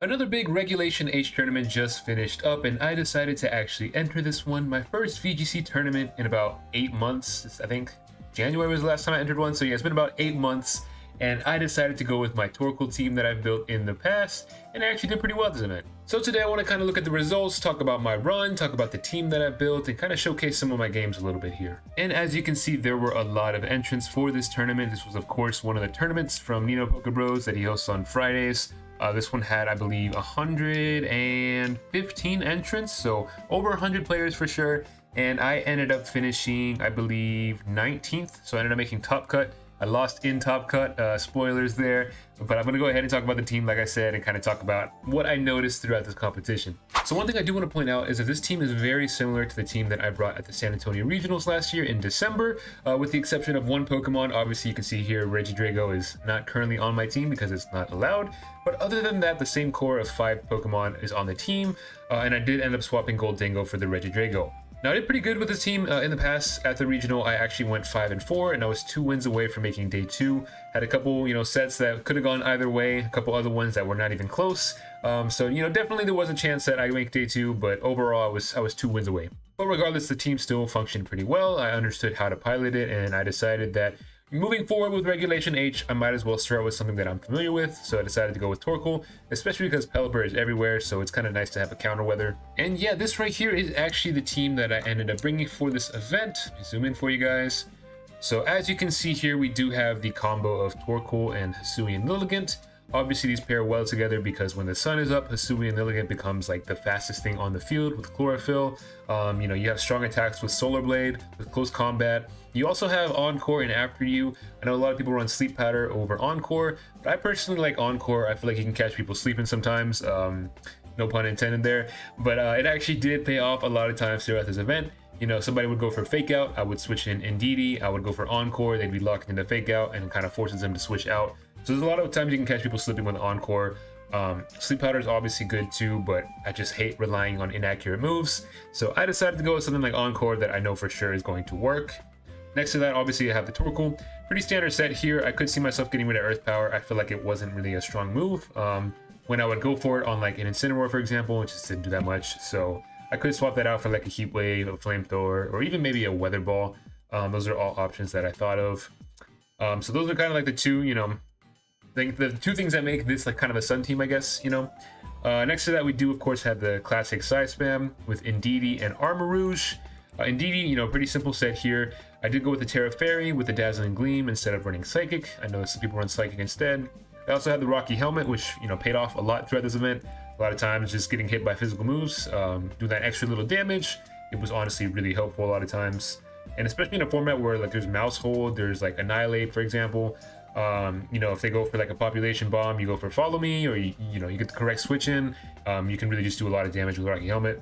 Another big Regulation H tournament just finished up, and I decided to actually enter this one. My first VGC tournament in about 8 months. I think January was the last time I entered one, so yeah, it's been about 8 months. And I decided to go with my Torkoal team that I've built in the past, and I actually did pretty well at this event. So today I want to kind of look at the results, talk about my run, talk about the team that I built, and kind of showcase some of my games a little bit here. And as you can see, there were a lot of entrants for this tournament. This was, of course, one of the tournaments from Nino Poke Bros that he hosts on Fridays. This one had, I believe, 115 entrants, so over 100 players for sure. And I ended up finishing, I believe, 19th, so I ended up making top cut. I lost in top cut, spoilers there, but I'm going to go ahead and talk about the team, like I said, and kind of talk about what I noticed throughout this competition. So one thing I do want to point out is that this team is very similar to the team that I brought at the San Antonio Regionals last year in December, with the exception of one Pokemon. Obviously, you can see here Regidrago is not currently on my team because it's not allowed, but other than that, the same core of 5 Pokemon is on the team, and I did end up swapping Goldingo for the Regidrago. Now, I did pretty good with this team in the past. At the regional, I actually went 5-4, and I was 2 wins away from making day 2. Had a couple, sets that could have gone either way, a couple other ones that were not even close. So, definitely there was a chance that I make day 2, but overall, I was 2 wins away. But regardless, the team still functioned pretty well. I understood how to pilot it, and I decided that moving forward with Regulation H, I might as well start with something that I'm familiar with, so I decided to go with Torkoal, especially because Pelipper is everywhere, so it's kind of nice to have a counter weather. And yeah, this right here is actually the team that I ended up bringing for this event. Let me zoom in for you guys. So as you can see here, we do have the combo of Torkoal and Hisuian Lilligant. Obviously, these pair well together because when the sun is up, Hisuian Lilligant becomes like the fastest thing on the field with Chlorophyll. You have strong attacks with Solar Blade, with close combat. You also have Encore and After You. I know a lot of people run Sleep Powder over Encore, but I personally like Encore. I feel like you can catch people sleeping sometimes. No pun intended there. But it actually did pay off a lot of times throughout this event. Somebody would go for Fake Out, I would switch in Indeedee. I would go for Encore, they'd be locked into Fake Out, and it kind of forces them to switch out. So there's a lot of times you can catch people slipping with Encore. Sleep Powder is obviously good too, but I just hate relying on inaccurate moves. So I decided to go with something like Encore that I know for sure is going to work. Next to that, obviously, I have the Torkoal. Pretty standard set here. I could see myself getting rid of Earth Power. I feel like it wasn't really a strong move. When I would go for it on like an Incineroar, for example, it just didn't do that much. So I could swap that out for like a Heat Wave, a Flamethrower, or even maybe a Weather Ball. Those are all options that I thought of. So those are kind of like the two, the two things that make this like kind of a Sun team, I guess, Next to that, we do, of course, have the classic Psy Spam with Indeedee and Armarouge. Indeedee, pretty simple set here. I did go with the Terra Fairy with the Dazzling Gleam instead of running Psychic. I know some people run Psychic instead. I also had the Rocky Helmet, which, paid off a lot throughout this event. A lot of times just getting hit by physical moves, do that extra little damage. It was honestly really helpful a lot of times. And especially in a format where like there's Mouse Hold, there's like Annihilate, for example. If they go for like a Population Bomb, you go for Follow Me, or you get the correct switch in. You can really just do a lot of damage with Rocky Helmet.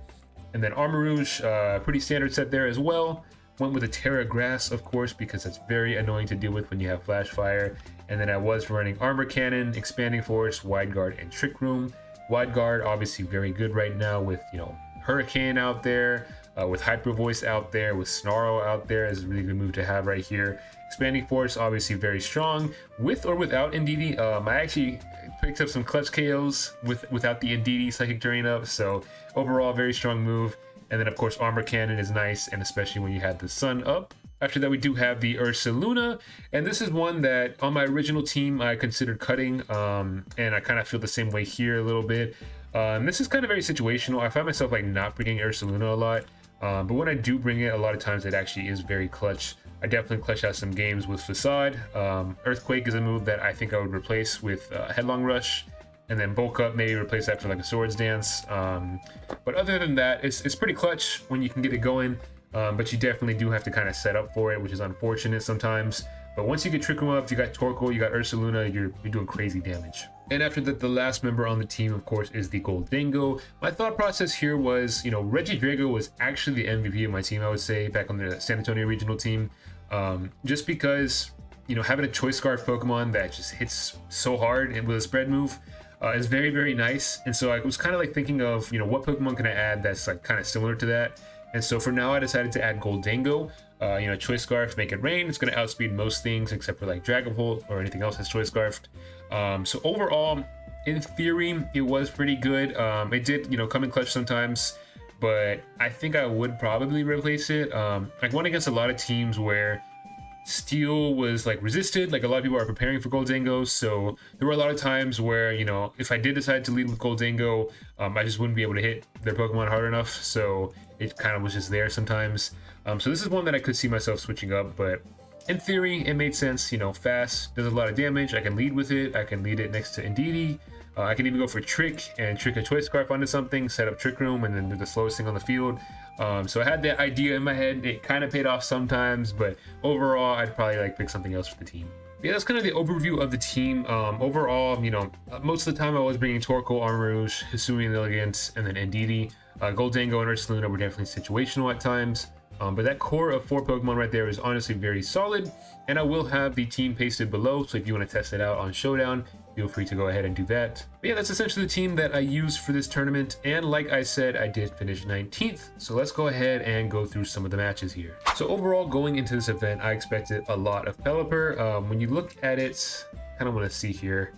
And then Armarouge, pretty standard set there as well. Went with a Terra Grass, of course, because that's very annoying to deal with when you have Flash Fire. And then I was running Armor Cannon, Expanding Force, Wide Guard, and Trick Room. Wide Guard, obviously very good right now with, Hurricane out there, with Hyper Voice out there, with Snarl out there is a really good move to have right here. Expanding Force, obviously very strong, with or without Indeedee. I actually picked up some clutch KOs without the Indeedee Psychic Terrain up, so overall very strong move. And then of course Armor Cannon is nice, and especially when you have the sun up. After that, we do have the Ursaluna, and this is one that on my original team I considered cutting, and I kind of feel the same way here a little bit. This is kind of very situational. I find myself like not bringing Ursaluna a lot, but when I do bring it, a lot of times it actually is very clutch. I definitely clutch out some games with Facade. Earthquake is a move that I think I would replace with Headlong Rush, and then Bulk Up, maybe replace that for like a Swords Dance. But other than that, it's pretty clutch when you can get it going. But you definitely do have to kind of set up for it, which is unfortunate sometimes. But once you get Trick 'em up, you got Torkoal, you got Ursaluna, you're doing crazy damage. And after that, the last member on the team, of course, is the Goldingo. My thought process here was, Regidrago was actually the MVP of my team, I would say, back on the San Antonio regional team. Just because, having a Choice Scarf Pokemon that just hits so hard and with a spread move is very, very nice. And so I was kind of like thinking of, what Pokemon can I add that's like kind of similar to that. And so for now, I decided to add Goldingo. Choice Scarf, Make It Rain. It's going to outspeed most things except for like Dragapult or anything else that's Choice Scarfed. So overall, In theory, it was pretty good. It did, you know, come in clutch sometimes, but I think I would probably replace it. Like went against a lot of teams where steel was like resisted, like a lot of people are preparing for Goldango, so there were a lot of times where, you know, if I did decide to lead with Goldango, I just wouldn't be able to hit their Pokemon hard enough, so it kind of was just there sometimes. So this is one that I could see myself switching up, but in theory it made sense. You know, fast, does a lot of damage, I can lead with it, I can lead it next to Indeedee. I can even go for Trick and trick a Choice Scarf onto something, set up Trick Room, and then do the slowest thing on the field. So I had that idea in my head. It kind of paid off sometimes, but overall, I'd probably like pick something else for the team. Yeah, that's kind of the overview of the team. Overall, you know, most of the time I was bringing Torkoal, Armarouge, Hisuian Elegance, and then Indeedee. Goldango and Ursaluna were definitely situational at times. But that core of 4 Pokemon right there is honestly very solid, and I will have the team pasted below, so if you want to test it out on Showdown, feel free to go ahead and do that. But yeah, that's essentially the team that I used for this tournament, and like I said, I did finish 19th, so let's go ahead and go through some of the matches here. So overall, going into this event, I expected a lot of Pelipper. When you look at it, kind of want to see here.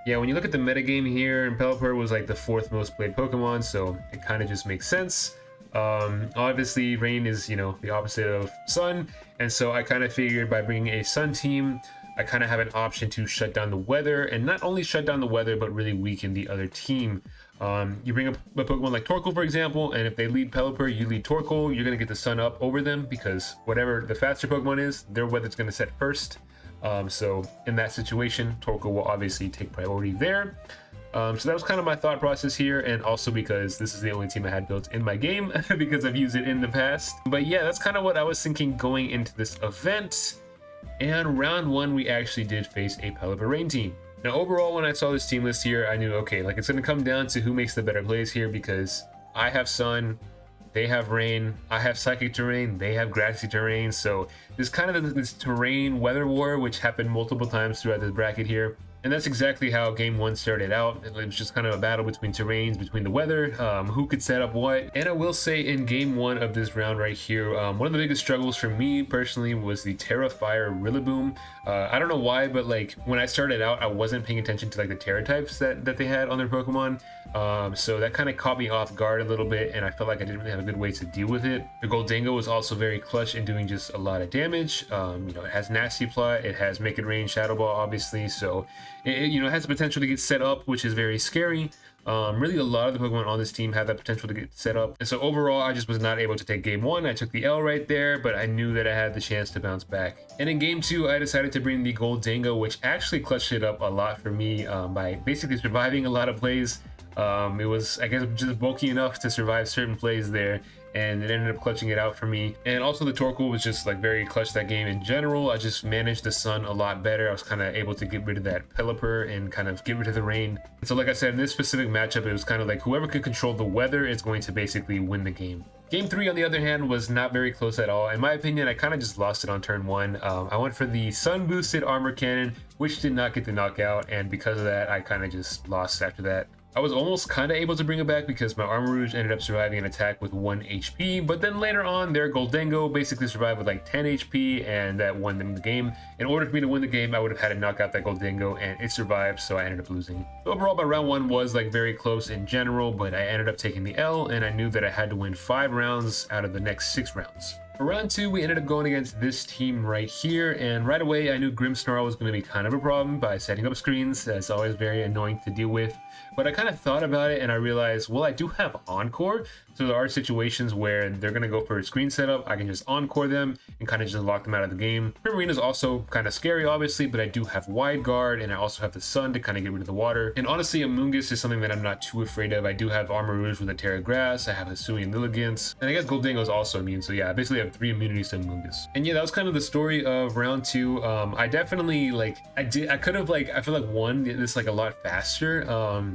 Yeah, when you look at the metagame here, and Pelipper was like the 4th most played Pokemon, so it kind of just makes sense. Obviously rain is, you know, the opposite of sun, and so I kind of figured by bringing a sun team, I kind of have an option to shut down the weather, and not only shut down the weather but really weaken the other team. You bring up a Pokemon like Torkoal, for example, and if they lead Pelipper, you lead Torkoal, you're going to get the sun up over them because whatever the faster Pokemon is, their weather's going to set first. So in that situation, Torkoal will obviously take priority there. So that was kind of my thought process here, and also because this is the only team I had built in my game because I've used it in the past. But yeah, that's kind of what I was thinking going into this event. And round 1, we actually did face a Pelipper Rain team. Now overall, when I saw this team list here, I knew, okay, like it's going to come down to who makes the better plays here, because I have Sun, they have Rain, I have Psychic Terrain, they have Grassy Terrain. So there's kind of this terrain weather war, which happened multiple times throughout this bracket here. And that's exactly how game 1 started out. It was just kind of a battle between terrains, between the weather, who could set up what. And I will say in game 1 of this round right here, one of the biggest struggles for me personally was the Terra Fire Rillaboom. I don't know why, but like when I started out, I wasn't paying attention to like the Terra types that they had on their Pokemon. So that kind of caught me off guard a little bit, and I felt like I didn't really have a good way to deal with it. The Goldango was also very clutch in doing just a lot of damage. You know, it has Nasty Plot, it has Make It Rain, Shadow Ball, obviously, so it, you know, has the potential to get set up, which is very scary. Really, a lot of the Pokemon on this team have that potential to get set up. And so overall, I just was not able to take game 1. I took the L right there, but I knew that I had the chance to bounce back. And in game 2, I decided to bring the Goldango, which actually clutched it up a lot for me by basically surviving a lot of plays. It was, I guess, just bulky enough to survive certain plays there, and it ended up clutching it out for me. And also the Torkoal was just like very clutch that game in general. I just managed the sun a lot better. I was kind of able to get rid of that Pelipper and kind of get rid of the rain. And so like I said, in this specific matchup, it was kind of like whoever could control the weather is going to basically win the game. Game 3, on the other hand, was not very close at all. In my opinion, I kind of just lost it on turn 1. I went for the sun boosted armor cannon, which did not get the knockout, and because of that, I kind of just lost after that. I was almost kind of able to bring it back because my Armarouge ended up surviving an attack with 1 HP, but then later on, their Goldango basically survived with like 10 HP, and that won them the game. In order for me to win the game, I would have had to knock out that Goldango, and it survived, so I ended up losing. So overall, my round 1 was like very close in general, but I ended up taking the L, and I knew that I had to win 5 rounds out of the next 6 rounds. For round 2, we ended up going against this team right here, and right away I knew Grimmsnarl was going to be kind of a problem by setting up screens. That's always very annoying to deal with. But I kind of thought about it and I realized, well, I do have Encore, so there are situations where they're going to go for a screen setup. I can just Encore them and kind of just lock them out of the game. Primarina is also kind of scary, obviously, but I do have Wide Guard, and I also have the Sun to kind of get rid of the water. And honestly, Amoonguss is something that I'm not too afraid of. I do have Armarouge with a Terra Grass, I have Hisuian Lilligant, and I guess Goldango is also immune, so yeah, I basically have 3 immunities to Amoonguss. And yeah, that was kind of the story of round 2. I definitely, like, I could have, like, I feel like won this like a lot faster,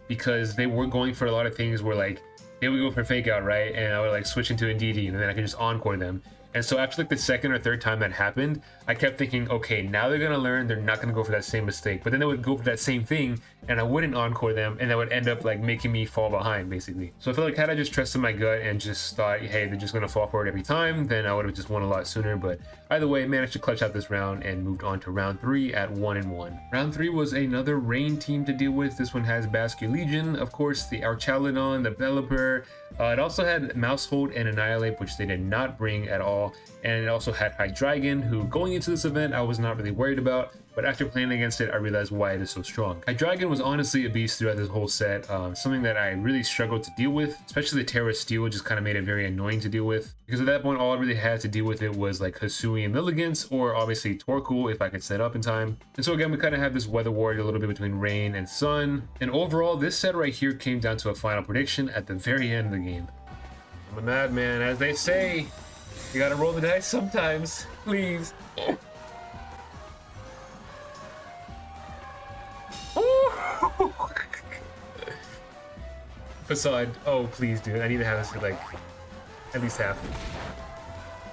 because they were going for a lot of things where like they would go for fake out, right, and I would like switch into Indeedee, and then I could just Encore them. And so after like the second or third time that happened, I kept thinking, okay, now they're gonna learn, they're not gonna go for that same mistake. But then they would go for that same thing and I wouldn't encore them, and that would end up like making me fall behind basically. So I feel like had I just trusted my gut and just thought, hey, they're just gonna fall for it every time, then I would have just won a lot sooner. But either way, managed to clutch out this round and moved on to round 3 at 1-1. Round 3 was another rain team to deal with. This one has Basque Legion, of course, the Archaludon, the Pelipper. It also had Mousehold and Annihilate, which they did not bring at all. And it also had Hydreigon, who going into this event I was not really worried about, but after playing against it I realized why it is so strong. Hydreigon was honestly a beast throughout this whole set, something that I really struggled to deal with, especially the Terra Steel just kind of made it very annoying to deal with, because at that point all I really had to deal with it was like Hisui and Lilligant, or obviously Torkoal if I could set up in time. And so again, we kind of have this weather war a little bit between rain and sun, and overall this set right here came down to a final prediction at the very end of the game. I'm a madman, as they say. You gotta roll the dice sometimes, please. Facade. Oh, please, dude. I need to have this for like at least half.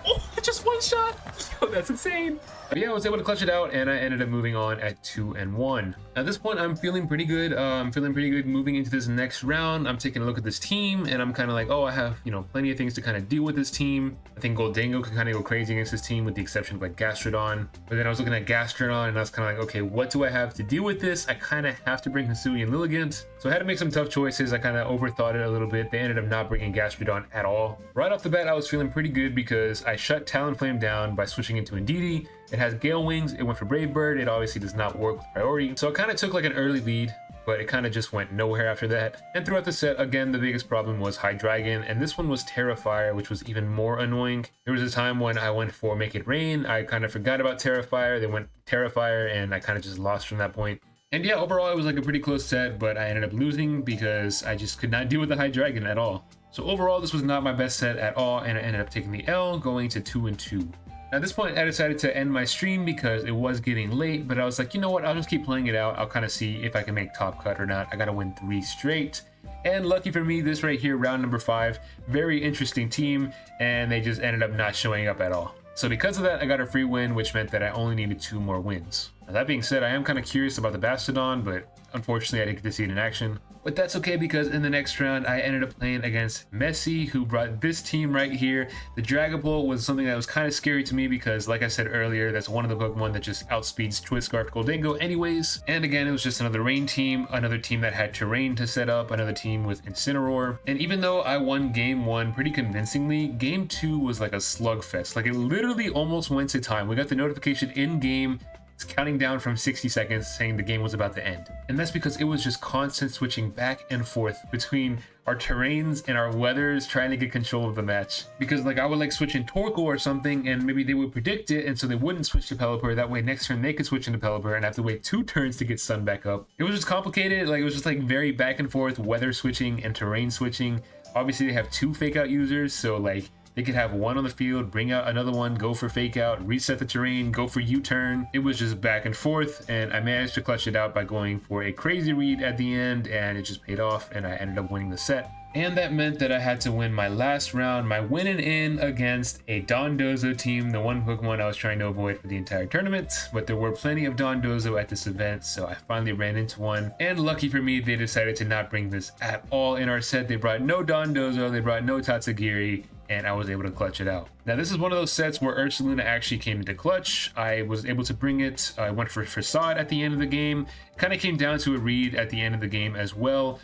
Oh, just one shot. Oh, that's insane. But yeah, I was able to clutch it out, and I ended up moving on at 2-1. At this point, I'm feeling pretty good. I'm feeling pretty good moving into this next round. I'm taking a look at this team, and I'm kind of like, oh, I have, you know, plenty of things to kind of deal with this team. I think Goldango can kind of go crazy against this team, with the exception of like Gastrodon. But then I was looking at Gastrodon, and I was kind of like, okay, what do I have to deal with this? I kind of have to bring Hisui and Lilligant. So I had to make some tough choices. I kind of overthought it a little bit. They ended up not bringing Gastrodon at all. Right off the bat, I was feeling pretty good because I shut Talonflame down by switching into Indeedee. It has Gale Wings, it went for Brave Bird, it obviously does not work with priority. So it kind of took like an early lead, but it kind of just went nowhere after that. And throughout the set, again, the biggest problem was Hydreigon, and this one was Terrifier, which was even more annoying. There was a time when I went for Make It Rain, I kind of forgot about Terrifier, they went Terrifier, and I kind of just lost from that point. And yeah, overall it was like a pretty close set, but I ended up losing because I just could not deal with the Hydreigon at all. So overall, this was not my best set at all, and I ended up taking the L, going to 2-2. At this point, I decided to end my stream because it was getting late, but I was like, you know what, I'll just keep playing it out. I'll kind of see if I can make top cut or not. I gotta win 3 straight. And lucky for me, this right here, round number 5, very interesting team, and they just ended up not showing up at all. So because of that, I got a free win, which meant that I only needed 2 more wins. Now, that being said, I am kind of curious about the Bastodon, but unfortunately I didn't get to see it in action. But that's okay, because in the next round I ended up playing against Messi, who brought this team right here. The Dragapult was something that was kind of scary to me because, like I said earlier, that's one of the Pokemon that just outspeeds Twiscarf Goldango anyways. And again, it was just another rain team, another team that had terrain to set up, another team with Incineroar. And even though I won game 1 pretty convincingly, game 2 was like a slugfest. Like, it literally almost went to time. We got the notification in game. It's counting down from 60 seconds saying the game was about to end. And that's because it was just constant switching back and forth between our terrains and our weathers, trying to get control of the match. Because like I would like switch in Torkoal or something, and maybe they would predict it, and so they wouldn't switch to Pelipper. That way next turn they could switch into Pelipper and have to wait 2 turns to get Sun back up. It was just complicated. Like, it was just like very back and forth weather switching and terrain switching. Obviously they have 2 fake out users, so like they could have one on the field, bring out another one, go for fake out, reset the terrain, go for U-turn. It was just back and forth, and I managed to clutch it out by going for a crazy read at the end, and it just paid off, and I ended up winning the set. And that meant that I had to win my last round, my winning in against a Dondozo team, the one Pokemon I was trying to avoid for the entire tournament. But there were plenty of Dondozo at this event, so I finally ran into one. And lucky for me, they decided to not bring this at all in our set. They brought no Dondozo, they brought no Tatsugiri, and I was able to clutch it out. Now, this is one of those sets where Ursaluna actually came into clutch. I was able to bring it. I went for Facade at the end of the game. Kind of came down to a read at the end of the game as well,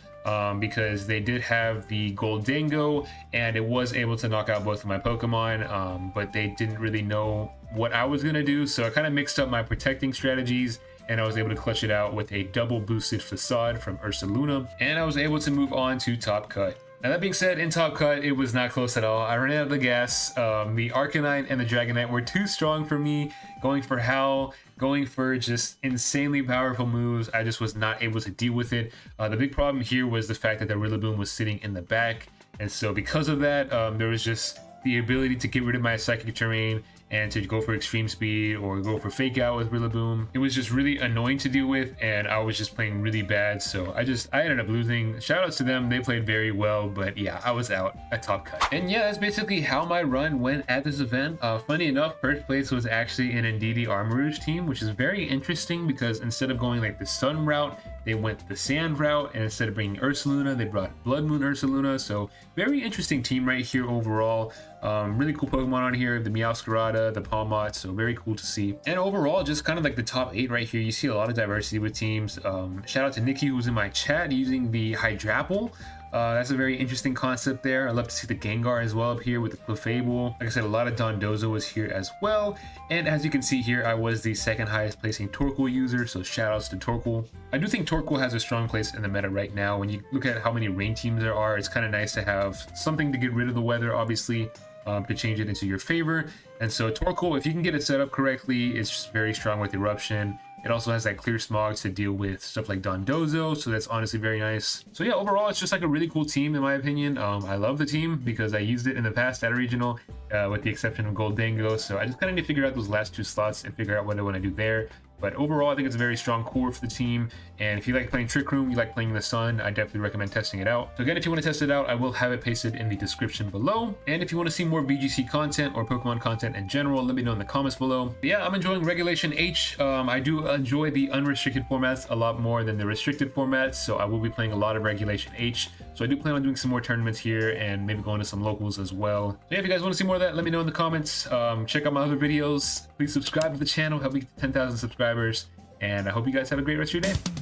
because they did have the Goldango, and it was able to knock out both of my Pokemon, but they didn't really know what I was going to do, so I kind of mixed up my protecting strategies, and I was able to clutch it out with a double boosted Facade from Ursaluna, and I was able to move on to Top Cut. Now, that being said, in Top Cut, it was not close at all. I ran out of the gas. The Arcanine and the Dragonite were too strong for me. Going for Howl, going for just insanely powerful moves, I just was not able to deal with it. The big problem here was the fact that the Rillaboom was sitting in the back. And so because of that, there was just the ability to get rid of my Psychic Terrain and to go for extreme speed or go for fake out with Rillaboom. It was just really annoying to deal with, and I was just playing really bad, so I ended up losing. Shout outs to them, they played very well, but yeah, I was out at Top Cut. And yeah, that's basically how my run went at this event. Funny enough, first place was actually an Indeedee Armarouge team, which is very interesting because instead of going like the Sun route, they went the Sand route, and instead of bringing Ursaluna, they brought Blood Moon Ursaluna. So very interesting team right here overall. Really cool Pokemon on here, the Meowscarada, the Palmot, so very cool to see. And overall, just kind of like the top 8 right here, you see a lot of diversity with teams. Shout out to Nikki, who's in my chat using the Hydrapple. That's a very interesting concept there. I love to see the Gengar as well up here with the Clefable. Like I said, a lot of Dondozo was here as well. And as you can see here, I was the second highest placing Torkoal user, so shout outs to Torkoal. I do think Torkoal has a strong place in the meta right now. When you look at how many rain teams there are, it's kind of nice to have something to get rid of the weather, obviously, to change it into your favor. And so Torkoal, if you can get it set up correctly, it's just very strong with Eruption. It also has that clear smog to deal with stuff like Dondozo, so that's honestly very nice. So yeah, overall, it's just like a really cool team in my opinion. I love the team because I used it in the past at a regional, with the exception of Goldango. So I just kind of need to figure out those last 2 slots and figure out what I want to do there. But overall, I think it's a very strong core for the team. And if you like playing Trick Room, you like playing the Sun, I definitely recommend testing it out. So again, if you want to test it out, I will have it pasted in the description below. And if you want to see more VGC content or Pokemon content in general, let me know in the comments below. But yeah, I'm enjoying Regulation H. I do enjoy the unrestricted formats a lot more than the restricted formats. So I will be playing a lot of Regulation H. So I do plan on doing some more tournaments here and maybe going to some locals as well. So yeah, if you guys want to see more of that, let me know in the comments. Check out my other videos. Please subscribe to the channel, help me get to 10,000 subscribers. And I hope you guys have a great rest of your day.